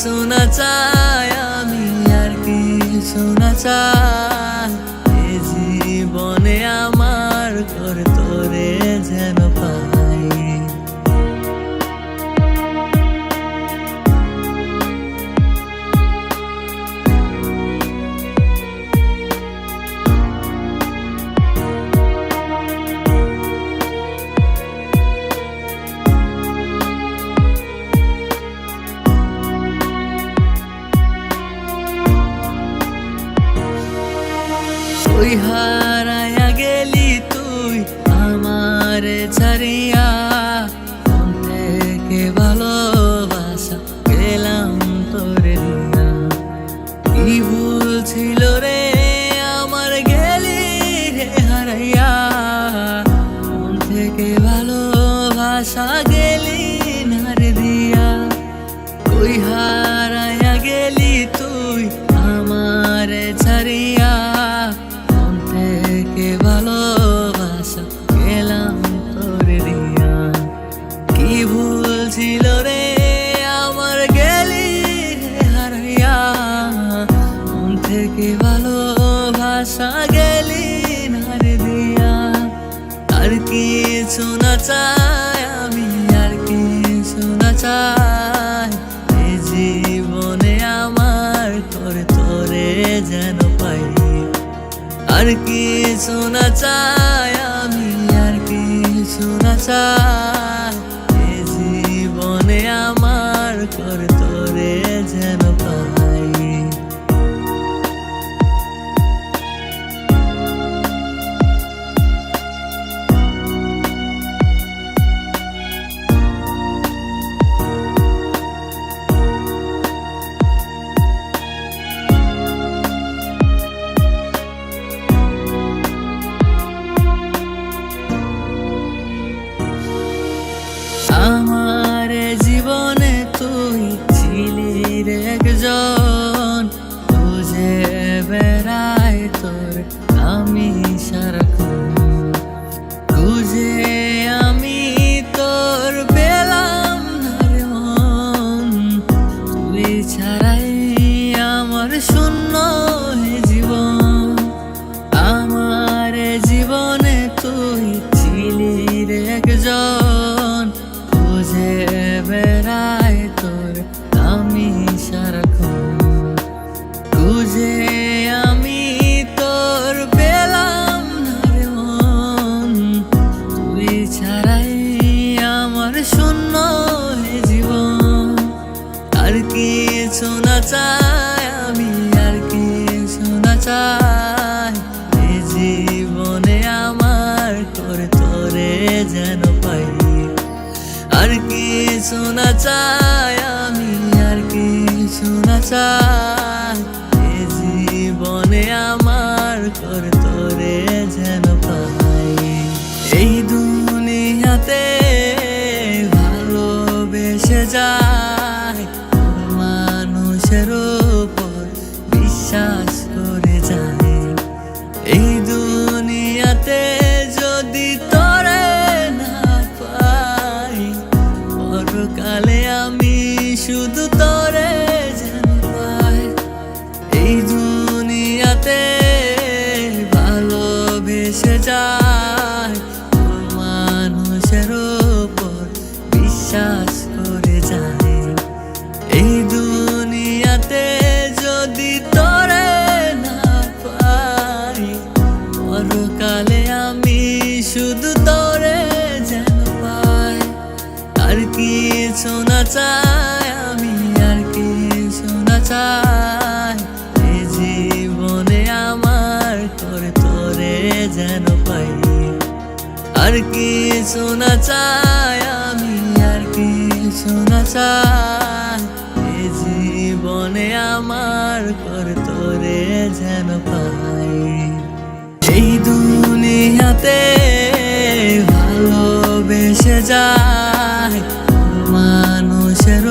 শোনা চাই আমি, আর কি শোনা চাই এ জীবনে আমার কর তোরে যেন পাই। তুই হারায়া গেলি তুই আমারে ছাড়িয়া, মন থেকে ভালোবাসা গেলাম তোরে দিয়া। কি ভুল ছিল রে আমার গেলি রে হারাইয়া, মন থেকে ভালোবাসা গেলি না রে দিয়া। তুই হারায়া গেলি তুই আমারে ছাড়িয়া, ভালোবাসা গেলাম তোরে দিয়া। কি ভুল ছিল রে আমার গেলি রে হারাইয়া, মন থেকে ভালোবাসা গেলি না রে দিয়া। আর কি শোনা চাই আমি, আর কি শোনা চাই এ জীবনে আমার কর তোরে যেন পাই। আর কি শোনা চাই আমি, আর কি শোনা চাই এ জীবনে আমার কর তোরে যেন পাই। আমার জীবনে তুই ছিলি রে একজন, খুঁজে বেড়াই তোর আমি সারাক্ষণ। খুঁজে আমি তোর পেলাম না রে মন, তুই ছাড়াই আমার শূন্য হে জীবন। আমার জীবনে তুই ছিলি রে একজন, খুঁজে বেড়াই তোর আমি সারাক্ষণ। খুঁজে আমি তোর পেলাম না রে মন, তুই ছাড়াই আমার শূন্য হে জীবন। আর কি শোনা চাই আমি, আর কি শোনা চাই এ জীবনে আমার কর তোরে যেন পাই। আর কি শোনা চাই আমি, আর কি শোনা চাই এ জীবনে আমার কর তোরে যেন পাই। এই দুনিয়াতে ভালোবেসে যায় মানুষের উপর বিশ্বাস করে যায়। এই দুনিয়াতে যদি তোরে না পাই, পরকালে আমি শুধু তোরে যেন পাই। এই দুনিয়াতে ভালোবেসে যায় মানুষের উপর বিশ্বাস করে যায়। এই দুনিয়াতে যদি তোরে না পাই, পরকালে আমি শুধু তোরে যেন পাই। আর কি শোনা চাই আমি, আর কি শোনা চাই এ জীবনে আমার কর তোরে যেন পাই। আর কি শোনা চাই আমি, আর কি শোনা চাই এ জীবনে আমার কর তোরে যেন পাই। এই দুনিয়াতে ভালোবেসে যায় মানুষের